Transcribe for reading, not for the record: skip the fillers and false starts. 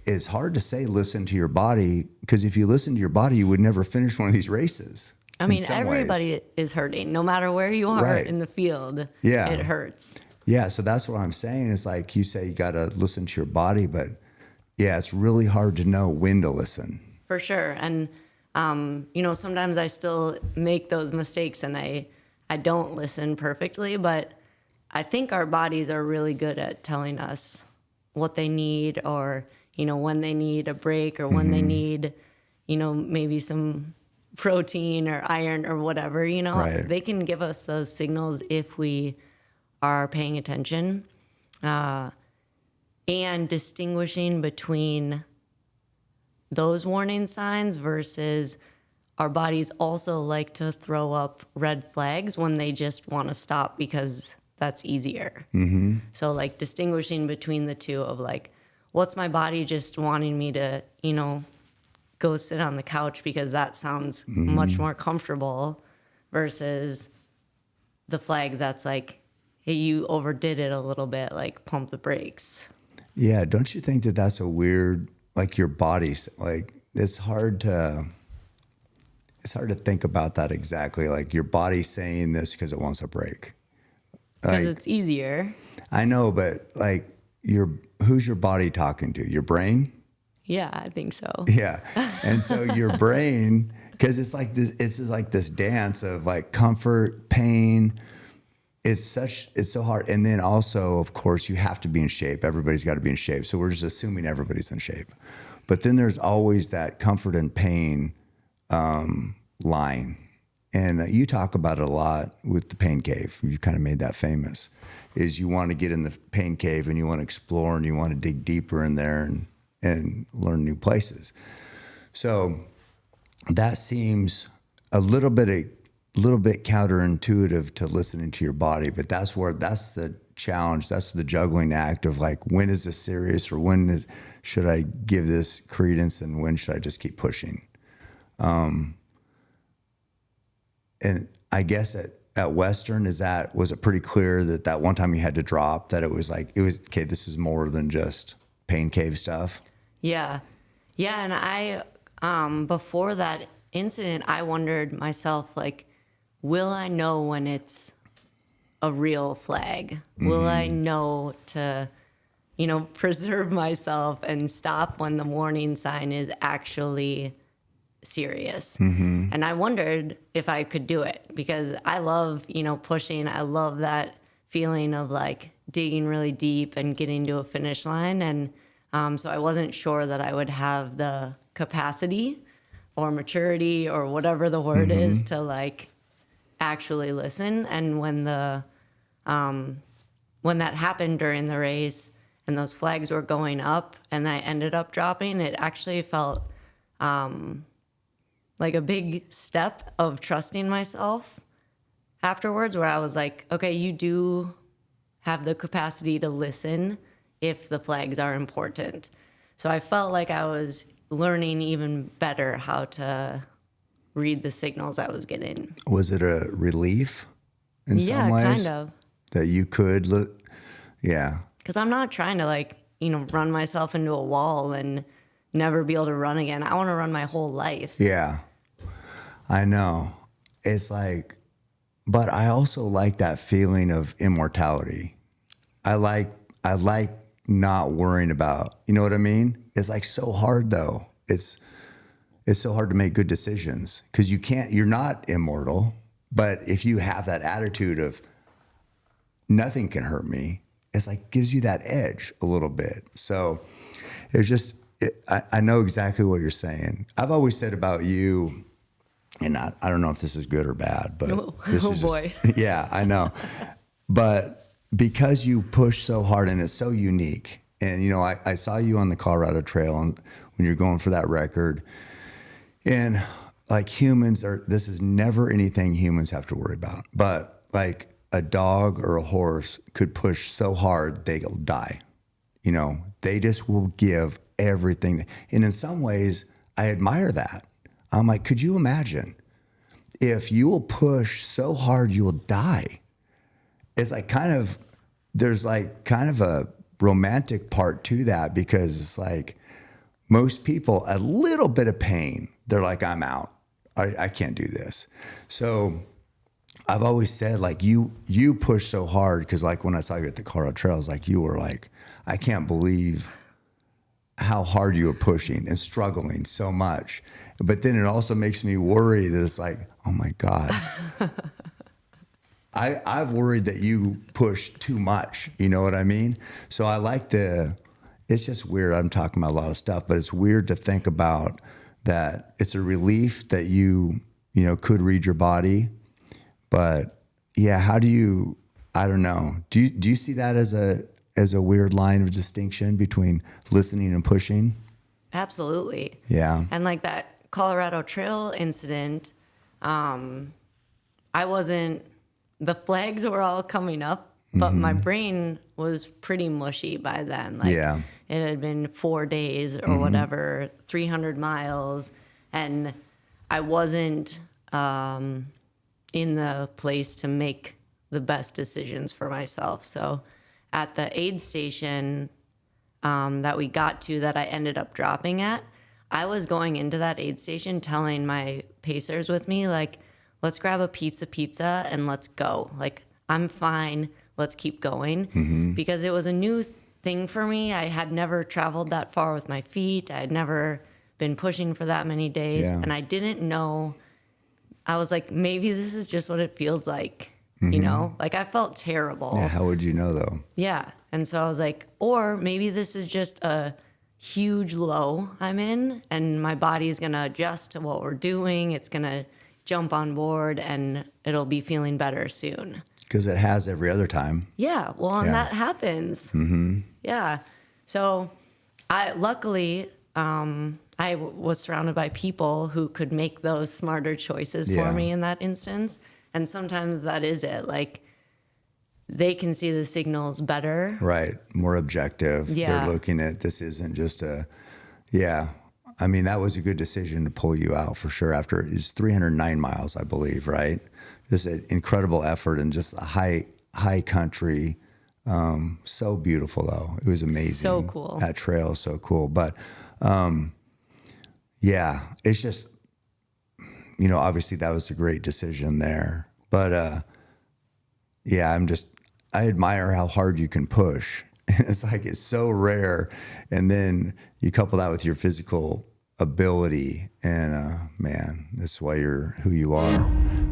it's hard to say listen to your body, because if you listen to your body, you would never finish one of these races. I mean, everybody is hurting, no matter where you are in the field. Yeah. It hurts. Yeah, so that's what I'm saying. It's like you say you got to listen to your body, but yeah, it's really hard to know when to listen. For sure. And, sometimes I still make those mistakes and I don't listen perfectly, but I think our bodies are really good at telling us what they need, or, when they need a break, or when they need, maybe some protein or iron or whatever, Right. They can give us those signals if we are paying attention, and distinguishing between those warning signs versus our bodies also like to throw up red flags when they just want to stop because that's easier. Mm-hmm. So like distinguishing between the two of like, what's my body just wanting me to, go sit on the couch because that sounds much more comfortable, versus the flag that's like, hey, you overdid it a little bit, like pump the brakes. Yeah, don't you think that that's a weird, like your body, like it's hard to think about that exactly. Like your body saying this because it wants a break. Because Like, it's easier. I know, but like who's your body talking to? Your brain? Yeah, I think so. Yeah. And so your brain, because it's just like this dance of like comfort, pain. It's so hard. And then also, of course, you have to be in shape. Everybody's got to be in shape. So we're just assuming everybody's in shape. But then there's always that comfort and pain line. And you talk about it a lot with the pain cave. You kind of made that famous, is you want to get in the pain cave and you want to explore and you want to dig deeper in there and learn new places. So that seems a little bit counterintuitive to listening to your body, but that's the challenge. That's the juggling act of like, when is this serious, or when should I give this credence, and when should I just keep pushing? And I guess at Western, was it pretty clear that one time you had to drop, that it was okay, this is more than just pain cave stuff? Yeah. Yeah. And I, before that incident, I wondered myself, like, will I know when it's a real flag? Will I know to, preserve myself and stop when the warning sign is actually serious? And I wondered if I could do it, because I love, pushing. I love that feeling of like digging really deep and getting to a finish line. And so I wasn't sure that I would have the capacity or maturity or whatever the word is to like actually listen. And when that happened during the race and those flags were going up and I ended up dropping, it actually felt like a big step of trusting myself afterwards, where I was like, okay, you do have the capacity to listen if the flags are important. So I felt like I was learning even better how to read the signals I was getting. Was it a relief in some ways? Yeah, kind of. That you could look, yeah. Because I'm not trying to run myself into a wall and never be able to run again. I want to run my whole life. Yeah, I know. It's like, but I also like that feeling of immortality. I like not worrying about, you know what I mean? It's like so hard though. It's so hard to make good decisions because you're not immortal, but if you have that attitude of nothing can hurt me, it's like gives you that edge a little bit. So it's just, I know exactly what you're saying. I've always said about you, and I don't know if this is good or bad, but this is boy. Yeah, I know. But because you push so hard and it's so unique, and I saw you on the Colorado Trail when you're going for that record, and like this is never anything humans have to worry about. But like a dog or a horse could push so hard they'll die. They just will give everything. And in some ways, I admire that. I'm like, could you imagine if you will push so hard you will die? It's like there's like kind of a romantic part to that, because it's like, most people, a little bit of pain, they're like, I'm out. I can't do this. So I've always said, like, you push so hard, because like when I saw you at the Colorado Trails, like you were like, I can't believe how hard you were pushing and struggling so much. But then it also makes me worry that it's like, oh my God. I've worried that you push too much. You know what I mean? So I like it's just weird. I'm talking about a lot of stuff, but it's weird to think about that. It's a relief that you could read your body. But yeah, how do you, I don't know. Do you see that as a weird line of distinction between listening and pushing? Absolutely. Yeah. And like that Colorado Trail incident, the flags were all coming up, but my brain was pretty mushy by then. Like, Yeah. it had been 4 days or whatever, 300 miles, and I wasn't in the place to make the best decisions for myself. So at the aid station that we got to, that I ended up dropping at, I was going into that aid station telling my pacers with me, like, let's grab a pizza and let's go. Like, I'm fine. Let's keep going. Because it was a new thing for me. I had never traveled that far with my feet. I had never been pushing for that many days. Yeah. And I didn't know. I was like, maybe this is just what it feels like, you know? Like, I felt terrible. Yeah. How would you know though? Yeah. And so I was like, or maybe this is just a huge low I'm in, and my body's going to adjust to what we're doing. It's going to jump on board, and it'll be feeling better soon. Because it has every other time. Yeah. Well, and that happens. Yeah. So luckily, I was surrounded by people who could make those smarter choices for me in that instance. And sometimes that is it. Like, they can see the signals better. Right. More objective. Yeah. They're looking at, this isn't just I mean, that was a good decision to pull you out for sure. After it was 309 miles, I believe, right? Just an incredible effort, and just a high country. So beautiful though. It was amazing. So cool. That trail is so cool. But yeah, it's just, obviously that was a great decision there. But yeah, I admire how hard you can push. It's like, it's so rare. And then you couple that with your physical ability, and man, that's why you're who you are.